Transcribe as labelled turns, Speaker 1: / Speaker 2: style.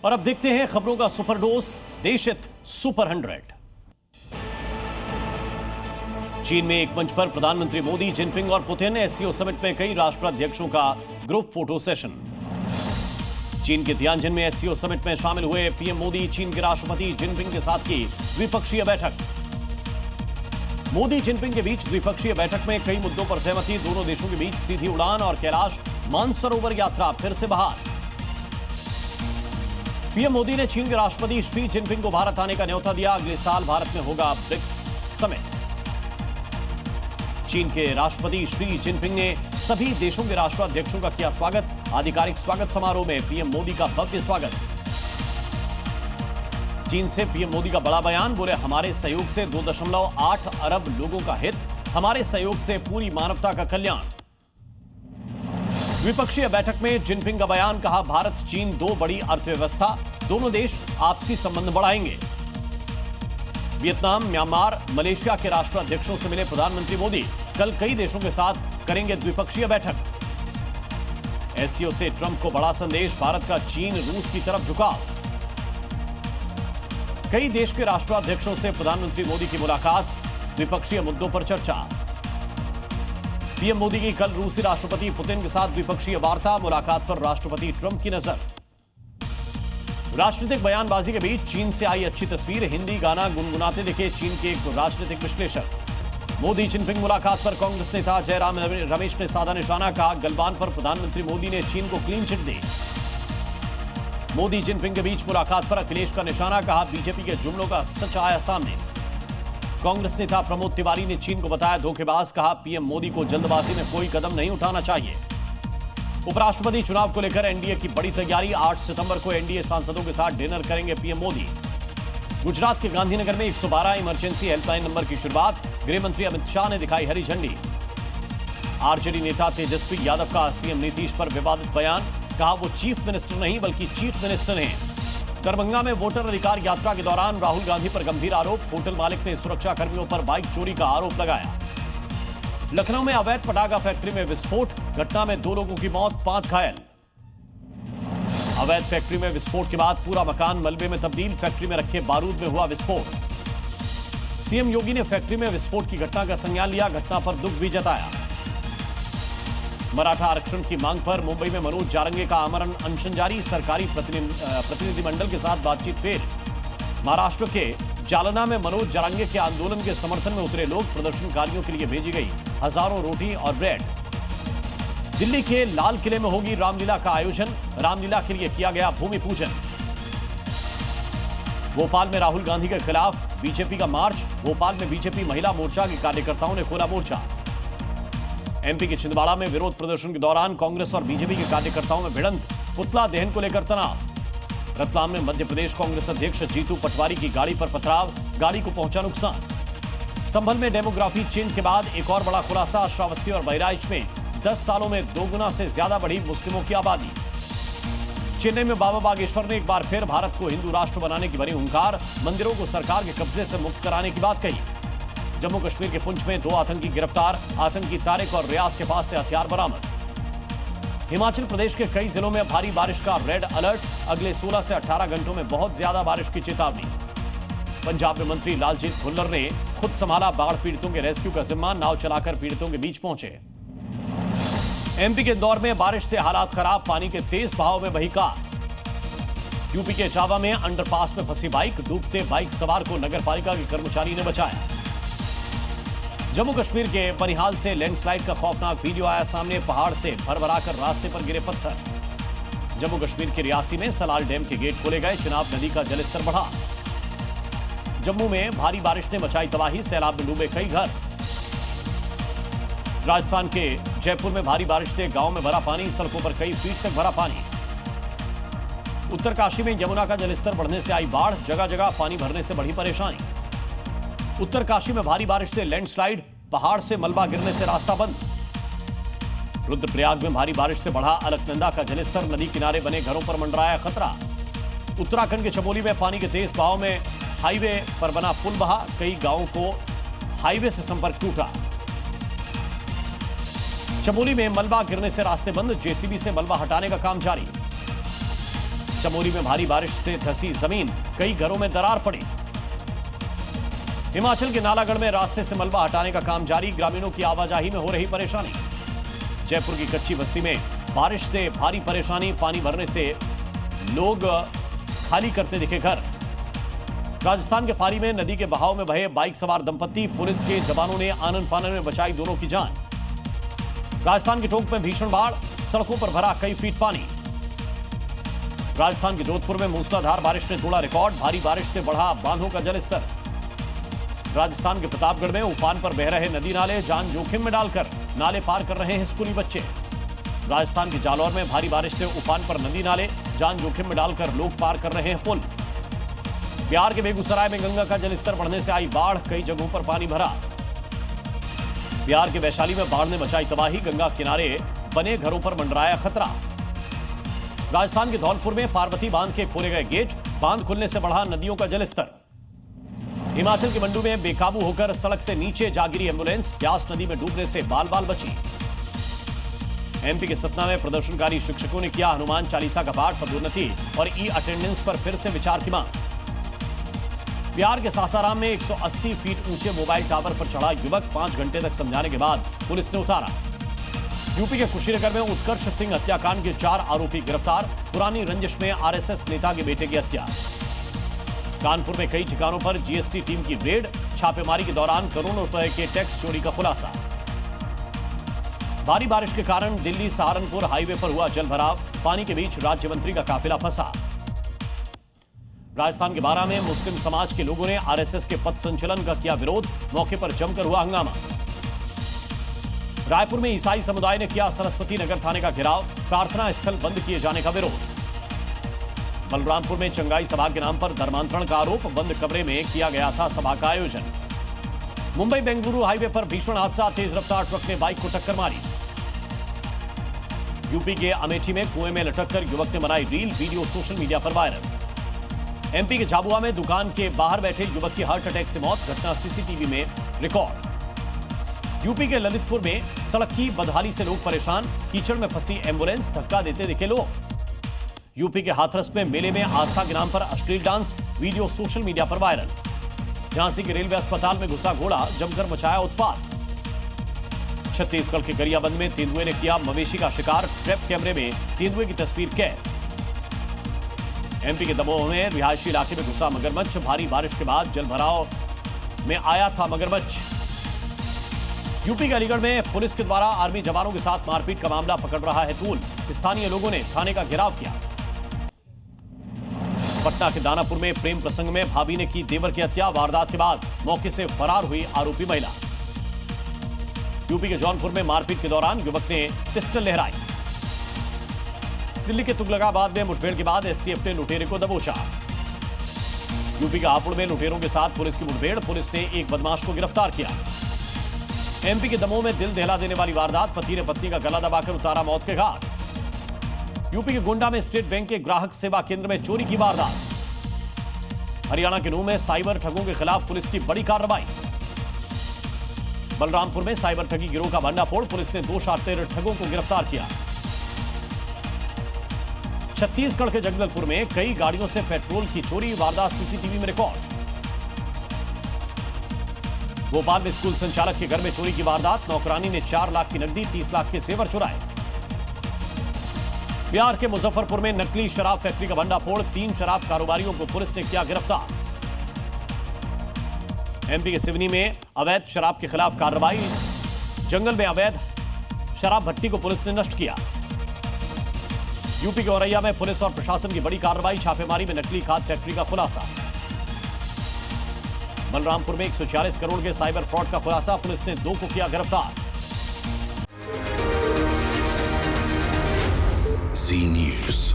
Speaker 1: और अब देखते हैं खबरों का सुपर डोज, देशहित सुपर 100। चीन में एक मंच पर प्रधानमंत्री मोदी, जिनपिंग और पुतिन, एससीओ समिट में कई राष्ट्राध्यक्षों का ग्रुप फोटो सेशन। चीन के तियानजिन में एससीओ समिट में शामिल हुए पीएम मोदी, चीन के राष्ट्रपति जिनपिंग के साथ की द्विपक्षीय बैठक। मोदी जिनपिंग के बीच द्विपक्षीय बैठक में कई मुद्दों पर सहमति। दोनों देशों के बीच सीधी उड़ान और कैलाश मानसरोवर यात्रा फिर से बहाल। पीएम मोदी ने चीन के राष्ट्रपति शी जिनपिंग को भारत आने का न्योता दिया। अगले साल भारत में होगा ब्रिक्स समिट। चीन के राष्ट्रपति शी जिनपिंग ने सभी देशों के राष्ट्राध्यक्षों का किया स्वागत। आधिकारिक स्वागत समारोह में पीएम मोदी का भव्य स्वागत। चीन से पीएम मोदी का बड़ा बयान, बोले हमारे सहयोग से 2.8 अरब लोगों का हित, हमारे सहयोग से पूरी मानवता का कल्याण। द्विपक्षीय बैठक में जिनपिंग का बयान, कहा भारत चीन दो बड़ी अर्थव्यवस्था, दोनों देश आपसी संबंध बढ़ाएंगे। वियतनाम, म्यांमार, मलेशिया के राष्ट्राध्यक्षों से मिले प्रधानमंत्री मोदी, कल कई देशों के साथ करेंगे द्विपक्षीय बैठक। एससीओ से ट्रंप को बड़ा संदेश, भारत का चीन रूस की तरफ झुकाव। कई देश के राष्ट्राध्यक्षों से प्रधानमंत्री मोदी की मुलाकात, द्विपक्षीय मुद्दों पर चर्चा। पीएम मोदी की कल रूसी राष्ट्रपति पुतिन के साथ द्विपक्षीय वार्ता, मुलाकात पर राष्ट्रपति ट्रंप की नजर। राजनीतिक बयानबाजी के बीच चीन से आई अच्छी तस्वीर, हिंदी गाना गुनगुनाते दिखे चीन के एक राजनीतिक विश्लेषक। मोदी जिनपिंग मुलाकात पर कांग्रेस नेता जयराम रमेश ने साधा निशाना, कहा गलवान पर प्रधानमंत्री मोदी ने चीन को क्लीन चिट दी। मोदी जिनपिंग के बीच मुलाकात पर अखिलेश का निशाना, कहा बीजेपी के जुमलों का सच आया सामने। कांग्रेस नेता प्रमोद तिवारी ने चीन को बताया धोखेबाज, कहा पीएम मोदी को जल्दबाजी में कोई कदम नहीं उठाना चाहिए। उपराष्ट्रपति चुनाव को लेकर एनडीए की बड़ी तैयारी, 8 सितंबर को एनडीए सांसदों के साथ डिनर करेंगे पीएम मोदी। गुजरात के गांधीनगर में 112 इमरजेंसी हेल्पलाइन नंबर की शुरुआत, गृह मंत्री अमित शाह ने दिखाई हरी झंडी। आरजेडी नेता तेजस्वी यादव का सीएम नीतीश पर विवादित बयान, कहा वो चीफ मिनिस्टर नहीं बल्कि चीफ मिनिस्टर हैं। दरभंगा में वोटर अधिकार यात्रा के दौरान राहुल गांधी पर गंभीर आरोप, होटल मालिक ने सुरक्षा कर्मियों पर बाइक चोरी का आरोप लगाया। लखनऊ में अवैध पटाखा फैक्ट्री में विस्फोट, घटना में 2 लोगों की मौत, 5 घायल। अवैध फैक्ट्री में विस्फोट के बाद पूरा मकान मलबे में तब्दील, फैक्ट्री में रखे बारूद में हुआ विस्फोट। सीएम योगी ने फैक्ट्री में विस्फोट की घटना का संज्ञान लिया, घटना पर दुख भी जताया। मराठा आरक्षण की मांग पर मुंबई में मनोज जारंगे का आमरण अनशन जारी, सरकारी प्रतिनिधिमंडल के साथ बातचीत फेल। महाराष्ट्र के जालना में मनोज जारंगे के आंदोलन के समर्थन में उतरे लोग, प्रदर्शनकारियों के लिए भेजी गई हजारों रोटी और ब्रेड। दिल्ली के लाल किले में होगी रामलीला का आयोजन, रामलीला के लिए किया गया भूमि पूजन। भोपाल में राहुल गांधी के खिलाफ बीजेपी का मार्च, भोपाल में बीजेपी महिला मोर्चा के कार्यकर्ताओं ने खोला मोर्चा। एमपी के छिंदवाड़ा में विरोध प्रदर्शन के दौरान कांग्रेस और बीजेपी के कार्यकर्ताओं में भिड़ंत, पुतला दहन को लेकर तनाव। रतलाम में मध्य प्रदेश कांग्रेस अध्यक्ष जीतू पटवारी की गाड़ी पर पथराव, गाड़ी को पहुंचा नुकसान। संभल में डेमोग्राफी चेंज के बाद एक और बड़ा खुलासा, श्रावस्ती और बहराइच में 10 सालों में 2 गुना से ज्यादा बढ़ी मुस्लिमों की आबादी। चेन्नई में बाबा बागेश्वर ने एक बार फिर भारत को हिंदू राष्ट्र बनाने की भरी हुंकार, मंदिरों को सरकार के कब्जे से मुक्त कराने की बात कही। जम्मू कश्मीर के पुंछ में 2 आतंकी गिरफ्तार, आतंकी तारिक और रियाज के पास से हथियार बरामद। हिमाचल प्रदेश के कई जिलों में भारी बारिश का रेड अलर्ट, अगले 16 से 18 घंटों में बहुत ज्यादा बारिश की चेतावनी। पंजाब में मंत्री लालजीत भुल्लर ने खुद संभाला बाढ़ पीड़ितों के रेस्क्यू का जिम्मा, नाव चलाकर पीड़ितों के बीच पहुंचे। एमपी के इंदौर में बारिश से हालात खराब, पानी के तेज बहाव में बही कार। यूपी के इटावा में अंडरपास में फंसी बाइक, डूबते बाइक सवार को नगरपालिका के कर्मचारी ने बचाया। जम्मू कश्मीर के बनिहाल से लैंडस्लाइड का खौफनाक वीडियो आया सामने, पहाड़ से भरभराकर रास्ते पर गिरे पत्थर। जम्मू कश्मीर के रियासी में सलाल डैम के गेट खोले गए, चिनाब नदी का जलस्तर बढ़ा। जम्मू में भारी बारिश ने मचाई तबाही, सैलाब में डूबे कई घर। राजस्थान के जयपुर में भारी बारिश से गांव में भरा पानी, सड़कों पर कई फीट तक भरा पानी। उत्तरकाशी में यमुना का जलस्तर बढ़ने से आई बाढ़, जगह जगह पानी भरने से बढ़ी परेशानी। उत्तरकाशी में भारी बारिश से लैंडस्लाइड, पहाड़ से मलबा गिरने से रास्ता बंद। रुद्रप्रयाग में भारी बारिश से बढ़ा अलकनंदा का जलस्तर, नदी किनारे बने घरों पर मंडराया खतरा। उत्तराखंड के चमोली में पानी के तेज बहाव में हाईवे पर बना पुल बहा, कई गांवों को हाईवे से संपर्क टूटा। चमोली में मलबा गिरने से रास्ते बंद, जेसीबी से मलबा हटाने का काम जारी। चमोली में भारी बारिश से धंसी जमीन, कई घरों में दरार पड़ी। हिमाचल के नालागढ़ में रास्ते से मलबा हटाने का काम जारी, ग्रामीणों की आवाजाही में हो रही परेशानी। जयपुर की कच्ची बस्ती में बारिश से भारी परेशानी, पानी भरने से लोग खाली करते दिखे घर। राजस्थान के पारी में नदी के बहाव में बहे बाइक सवार दंपत्ति, पुलिस के जवानों ने आनन फानन में बचाई दोनों की जान। राजस्थान के टोंक में भीषण बाढ़, सड़कों पर भरा कई फीट पानी। राजस्थान के जोधपुर में मूसलाधार बारिश ने तोड़ा रिकॉर्ड, भारी बारिश से बढ़ा बांधों का जलस्तर। राजस्थान के प्रतापगढ़ में उफान पर बह रहे नदी नाले, जान जोखिम में डालकर नाले पार कर रहे हैं स्कूली बच्चे। राजस्थान के जालौर में भारी बारिश से उफान पर नदी नाले, जान जोखिम में डालकर लोग पार कर रहे हैं पुल। बिहार के बेगूसराय में गंगा का जलस्तर बढ़ने से आई बाढ़, कई जगहों पर पानी भरा। बिहार के वैशाली में बाढ़ ने मचाई तबाही, गंगा किनारे बने घरों पर मंडराया खतरा। राजस्थान के धौलपुर में पार्वती बांध के खोले गए गेट, बांध खुलने से बढ़ा नदियों का जलस्तर। हिमाचल के मंडू में बेकाबू होकर सड़क से नीचे जा गिरी एम्बुलेंस, ब्यास नदी में डूबने से बाल बाल बची। एमपी के सतना में प्रदर्शनकारी शिक्षकों ने किया हनुमान चालीसा का पाठ, पदोन्नति और ई अटेंडेंस पर फिर से विचार की मांग। बिहार के सासाराम में 180 फीट ऊंचे मोबाइल टावर पर चढ़ा युवक, 5 घंटे तक समझाने के बाद पुलिस ने उतारा। यूपी के कुशीनगर में उत्कर्ष सिंह हत्याकांड के 4 आरोपी गिरफ्तार, पुरानी रंजिश में आरएसएस नेता के बेटे की हत्या। कानपुर में कई ठिकानों पर जीएसटी टीम की रेड, छापेमारी के दौरान करोड़ों रुपए के टैक्स चोरी का खुलासा। भारी बारिश के कारण दिल्ली सहारनपुर हाईवे पर हुआ जलभराव, पानी के बीच राज्य मंत्री का काफिला फंसा। राजस्थान के बारां में मुस्लिम समाज के लोगों ने आरएसएस के पथ संचलन का किया विरोध, मौके पर जमकर हुआ हंगामा। रायपुर में ईसाई समुदाय ने किया सरस्वती नगर थाने का घेराव, प्रार्थना स्थल बंद किए जाने का विरोध। बलरामपुर में चंगाई सभा के नाम पर धर्मांतरण का आरोप, बंद कमरे में किया गया था सभा का आयोजन। मुंबई बेंगलुरु हाईवे पर भीषण हादसा, तेज रफ्तार ट्रक ने बाइक को टक्कर मारी। यूपी के अमेठी में कुएं में लटककर युवक ने बनाई रील, वीडियो सोशल मीडिया पर वायरल। एमपी के झाबुआ में दुकान के बाहर बैठे युवक की हार्ट अटैक से मौत, घटना सीसीटीवी में रिकॉर्ड। यूपी के ललितपुर में सड़क की बदहाली से लोग परेशान, कीचड़ में फंसी एम्बुलेंस, धक्का देते दिखे लोग। यूपी के हाथरस में मेले में आस्था के नाम पर अश्लील डांस, वीडियो सोशल मीडिया पर वायरल। झांसी के रेलवे अस्पताल में घुसा घोड़ा, जमकर मचाया उत्पात। छत्तीसगढ़ के गरियाबंद में तेंदुए ने किया मवेशी का शिकार, ट्रैप कैमरे में तेंदुए की तस्वीर कैद। एमपी के दमोह में रिहायशी इलाके में घुसा मगरमच्छ, भारी बारिश के बाद जलभराव में आया था मगरमच्छ। यूपी के अलीगढ़ में पुलिस के द्वारा आर्मी जवानों के साथ मारपीट का मामला पकड़ रहा है तूल, स्थानीय लोगों ने थाने का घेराव किया। पटना के दानापुर में प्रेम प्रसंग में भाभी ने की देवर की हत्या, वारदात के बाद मौके से फरार हुई आरोपी महिला। यूपी के जौनपुर में मारपीट के दौरान युवक ने पिस्टल लहराई। दिल्ली के तुगलकाबाद में मुठभेड़ के बाद एसटीएफ ने लुटेरे को दबोचा। यूपी के हापुड़ में लुटेरों के साथ पुलिस की मुठभेड़, पुलिस ने एक बदमाश को गिरफ्तार किया। एमपी के दमोह में दिल दहला देने वाली वारदात, पति ने पत्नी का गला दबाकर उतारा मौत के घाट। यूपी के गोंडा में स्टेट बैंक के ग्राहक सेवा केंद्र में चोरी की वारदात। हरियाणा के नूह में साइबर ठगों के खिलाफ पुलिस की बड़ी कार्रवाई। बलरामपुर में साइबर ठगी गिरोह का भंडाफोड़, पुलिस ने 2 शातिर ठगों को गिरफ्तार किया। छत्तीसगढ़ के जगदलपुर में कई गाड़ियों से पेट्रोल की चोरी, वारदात सीसीटीवी में रिकॉर्ड। भोपाल में स्कूल संचालक के घर में चोरी की वारदात, नौकरानी ने 4 लाख की नकदी, 30 लाख के जेवर चुराए। बिहार के मुजफ्फरपुर में नकली शराब फैक्ट्री का भंडाफोड़, 3 शराब कारोबारियों को पुलिस ने किया गिरफ्तार। एमपी के सिवनी में अवैध शराब के खिलाफ कार्रवाई, जंगल में अवैध शराब भट्टी को पुलिस ने नष्ट किया। यूपी के औरैया में पुलिस और प्रशासन की बड़ी कार्रवाई, छापेमारी में नकली खाद फैक्ट्री का खुलासा। बलरामपुर में 140 करोड़ के साइबर फ्रॉड का खुलासा, पुलिस ने 2 को किया गिरफ्तार।
Speaker 2: जी न्यूज।